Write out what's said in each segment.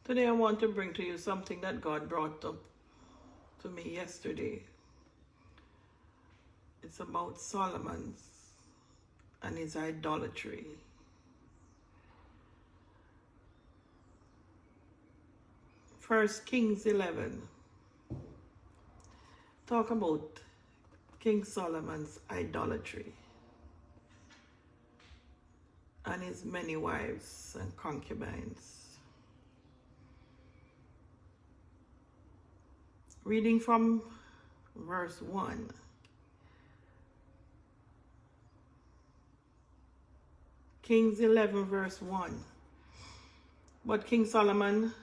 Today I want to bring to you something that God brought up to me yesterday. It's about Solomon and his idolatry. First Kings 11. Talk about King Solomon's idolatry and his many wives and concubines. Reading from verse 1. Kings 11 verse 1. But King Solomon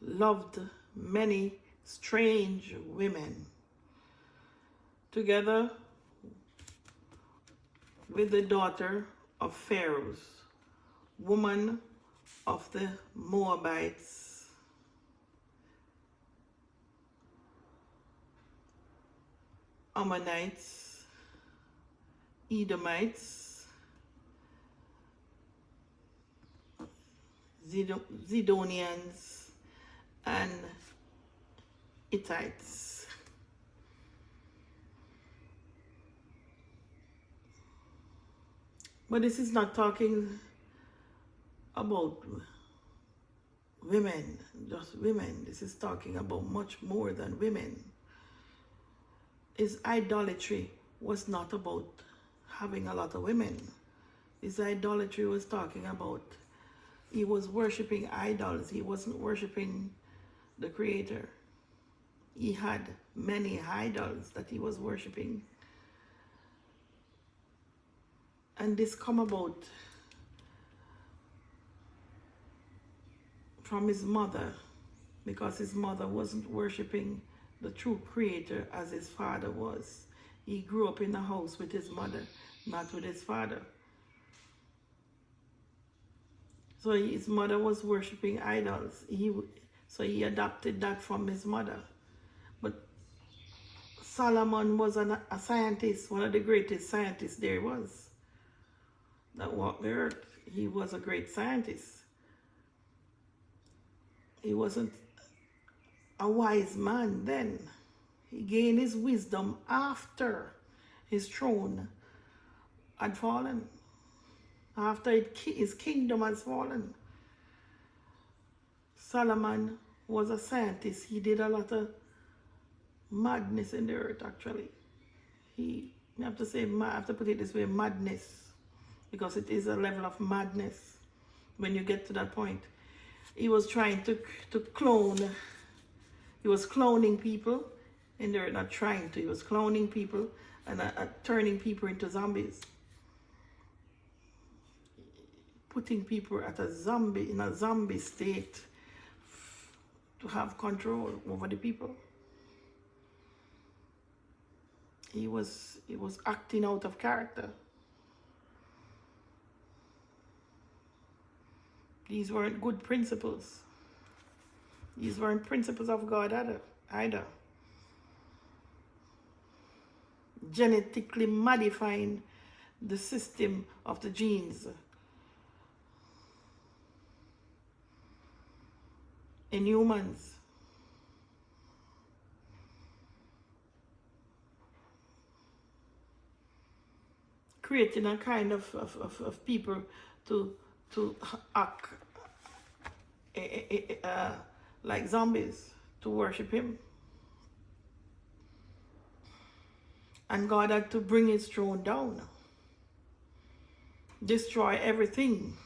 loved many strange women, together with the daughter of Pharaoh, woman of the Moabites, Ammonites, Edomites, Zidonians, and Hittites. But this is not talking about women, just women. This is talking about much more than women. His idolatry was not about having a lot of women. His idolatry was talking about he was worshiping idols. He wasn't worshiping the Creator. He had many idols that he was worshiping. And this come about from his mother, because his mother wasn't worshiping the true Creator as his father was. He grew up in a house with his mother, not with his father. So his mother was worshiping idols. So he adopted that from his mother. But Solomon was a scientist, one of the greatest scientists there was that walked the earth. He was a great scientist. He wasn't a wise man then. He gained his wisdom after his throne had fallen, after his kingdom has fallen. Solomon was a scientist. He did a lot of madness in the earth, actually. I have to put it this way, madness, because it is a level of madness when you get to that point. He was trying to clone. He was cloning people, and they're not trying to. He was cloning people and turning people into zombies. Putting people in a zombie state to have control over the people. He was acting out of character. These weren't good principles. These weren't principles of God either. Genetically modifying the system of the genes in humans. Creating a kind of people to act like zombies, to worship him. And God had to bring his throne down, destroy everything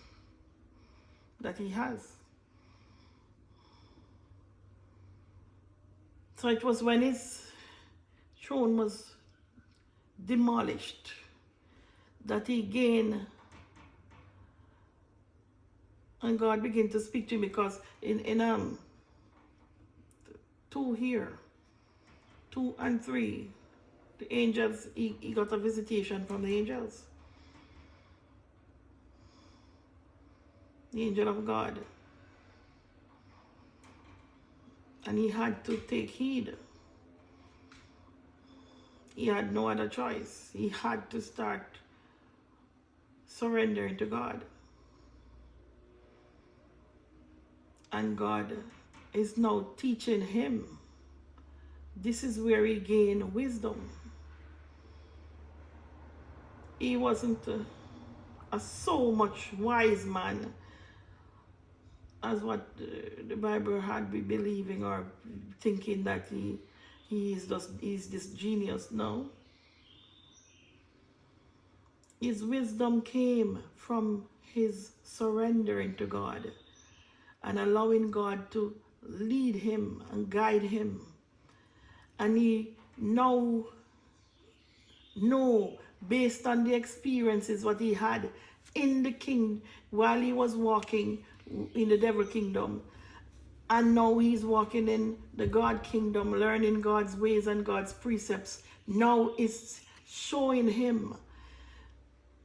that he has. So it was when his throne was demolished that he gained, and God began to speak to him, because in 2 and 3, the angels, he got a visitation from the angels. The angel of God. And he had to take heed. He had no other choice. He had to start surrendering to God. And God is now teaching him. This is where he gained wisdom. He wasn't a so much wise man as what the Bible had me believing or thinking that he's this genius. No. His wisdom came from his surrendering to God and allowing God to lead him and guide him. And he now know, based on the experiences what he had in the king while he was walking in the devil kingdom, and now he's walking in the God kingdom, learning God's ways and God's precepts. Now it's showing him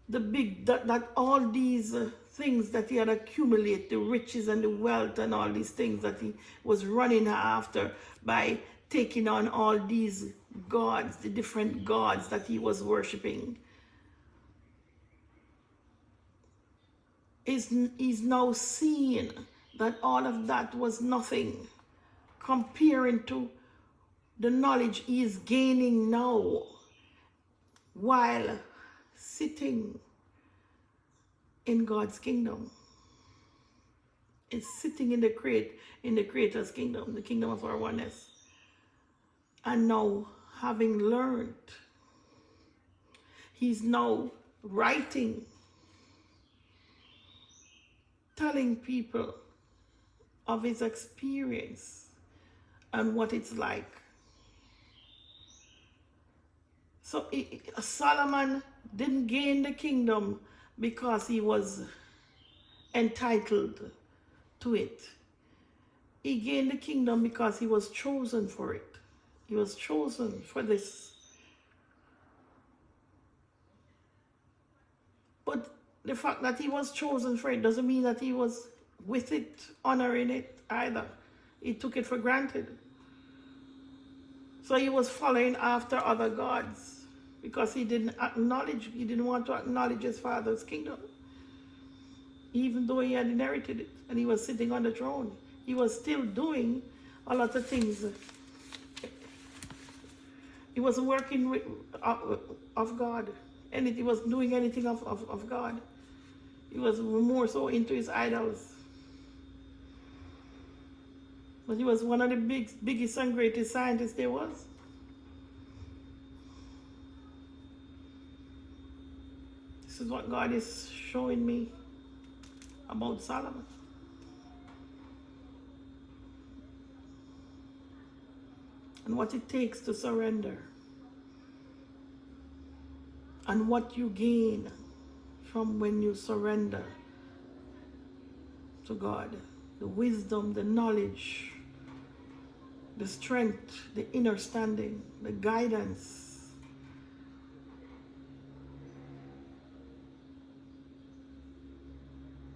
that all these things that he had accumulated, the riches and the wealth and all these things that he was running after by taking on all these gods, the different gods that he was worshiping, he's now seeing that all of that was nothing comparing to the knowledge he is gaining now while sitting in God's kingdom. It's sitting in the Creator's kingdom, the kingdom of our oneness. And now, having learned, he's now writing, telling people of his experience and what it's like. So Solomon didn't gain the kingdom because he was entitled to it. He gained the kingdom because he was chosen for it. He was chosen for this. But the fact that he was chosen for it doesn't mean that he was with it, honoring it either. He took it for granted. So he was following after other gods because he didn't want to acknowledge his father's kingdom. Even though he had inherited it and he was sitting on the throne, he was still doing a lot of things. He wasn't working with, of God. And he wasn't doing anything of God. He was more so into his idols. But he was one of the biggest and greatest scientists there was. This is what God is showing me about Solomon. And what it takes to surrender. And what you gain from when you surrender to God. The wisdom, the knowledge, the strength, the understanding, the guidance.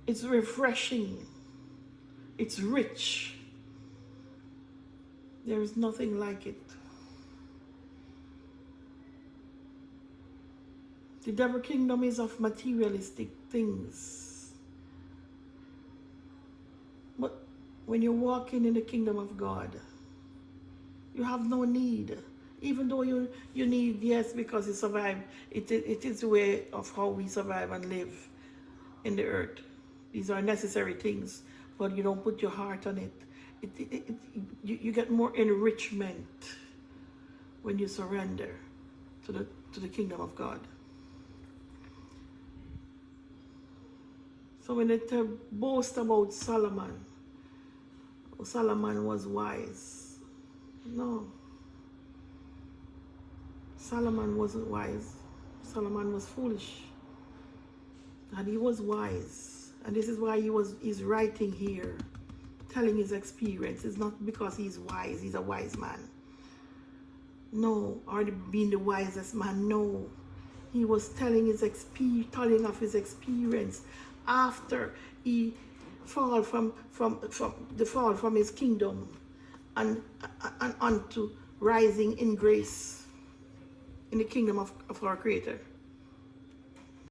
It's refreshing. It's rich. There is nothing like it. The devil kingdom is of materialistic things. But when you're walking in the kingdom of God, you have no need. Even though you need, yes, because you survive. It is the way of how we survive and live in the earth. These are necessary things, but you don't put your heart on it. You get more enrichment when you surrender to the kingdom of God. So when they boast about Solomon was wise. No. Solomon wasn't wise. Solomon was foolish. And he was wise. And this is why he's writing here, telling his experience. It's not because he's wise, he's a wise man. No, or being the wisest man, no. He was telling of his experience after he fall from the fall from his kingdom and onto rising in grace in the kingdom of our Creator.